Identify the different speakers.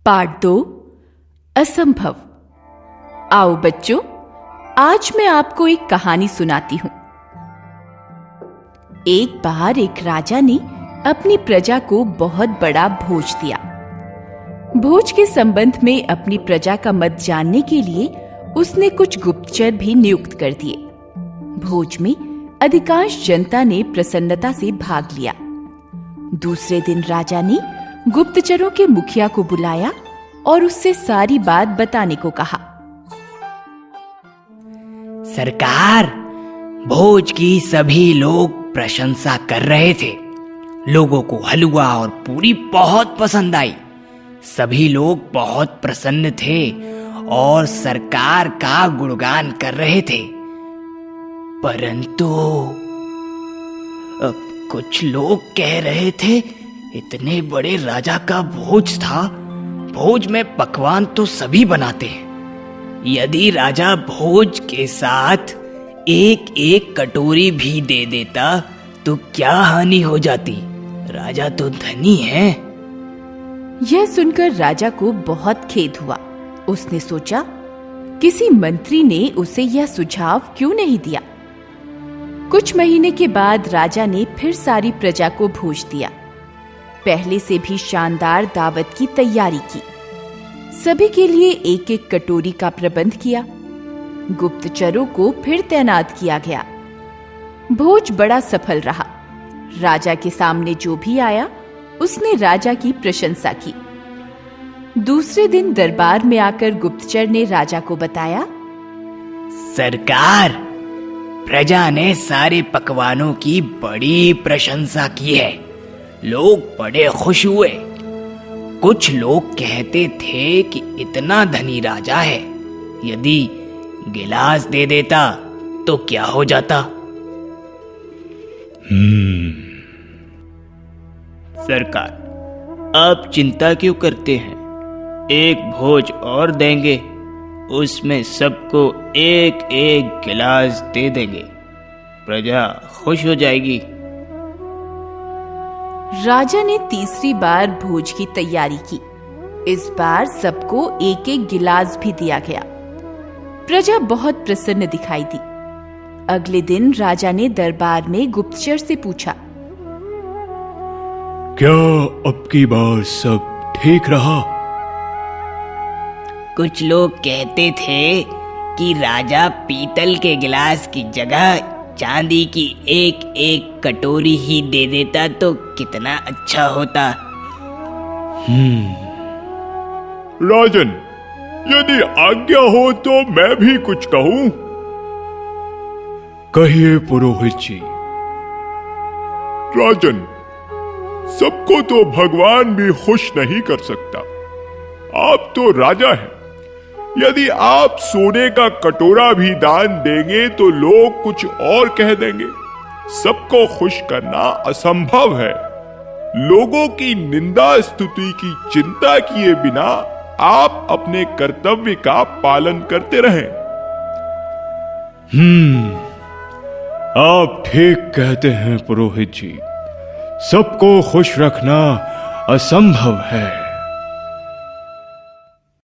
Speaker 1: Part 2 असंभव। आओ बच्चों, आज मैं आपको एक कहानी सुनाती हूं। एक बार एक राजा ने अपनी प्रजा को बहुत बड़ा भोज दिया। भोज के संबंध में अपनी प्रजा का मत जानने के लिए उसने कुछ गुप्तचर भी नियुक्त कर दिए। भोज में अधिकांश जनता ने प्रसन्नता से भाग लिया। दूसरे दिन राजा ने गुप्तचरों के मुखिया को बुलाया और उससे सारी बात बताने को कहा।
Speaker 2: सरकार, भोज की सभी लोग प्रशंसा कर रहे थे। लोगों को हलवा और पूरी बहुत पसंद आई। सभी लोग बहुत प्रसन्न थे और सरकार का गुणगान कर रहे थे। परंतु अब कुछ लोग कह रहे थे, इतने बड़े राजा का भोज था, भोज में पकवान तो सभी बनाते हैं। यदि राजा भोज के साथ एक एक कटोरी भी दे देता तो क्या हानि हो जाती? राजा तो धनी है।
Speaker 1: यह सुनकर राजा को बहुत खेद हुआ। उसने सोचा, किसी मंत्री ने उसे यह सुझाव क्यों नहीं दिया। कुछ महीने के बाद राजा ने फिर सारी प्रजा को भोज दिया। पहले से भी शानदार दावत की तैयारी की। सभी के लिए एक एक कटोरी का प्रबंध किया। गुप्तचरों को फिर तैनात किया गया। भोज बड़ा सफल रहा। राजा के सामने जो भी आया उसने राजा की प्रशंसा की। दूसरे दिन दरबार में आकर गुप्तचर ने राजा को बताया,
Speaker 2: सरकार, प्रजा ने सारे पकवानों की बड़ी प्रशंसा की है। लोग बड़े खुश हुए। कुछ लोग कहते थे कि इतना धनी राजा है, यदि गिलास दे देता तो क्या हो जाता? सरकार, आप चिंता क्यों करते हैं? एक भोज और देंगे, उसमें सबको एक एक गिलास दे देंगे। प्रजा खुश हो जाएगी।
Speaker 1: राजा ने तीसरी बार भोज की तैयारी की। इस बार सबको एक एक गिलास भी दिया गया। प्रजा बहुत प्रसन्न दिखाई दी। अगले दिन राजा ने दरबार में गुप्तचर से पूछा,
Speaker 3: क्या अब की बार सब ठीक रहा?
Speaker 2: कुछ लोग कहते थे कि राजा पीतल के गिलास की जगह चांदी की एक एक कटोरी ही दे देता तो कितना अच्छा होता।
Speaker 3: राजन, यदि आज्ञा हो तो मैं भी कुछ कहूं। कहिए पुरोहित जी। राजन, सबको तो भगवान भी खुश नहीं कर सकता। आप तो राजा हैं। यदि आप सोने का कटोरा भी दान देंगे तो लोग कुछ और कह देंगे। सबको खुश करना असंभव है। लोगों की निंदा स्तुति की चिंता किए बिना आप अपने कर्तव्य का पालन करते रहें। आप ठीक कहते हैं पुरोहित जी। सबको खुश रखना असंभव है।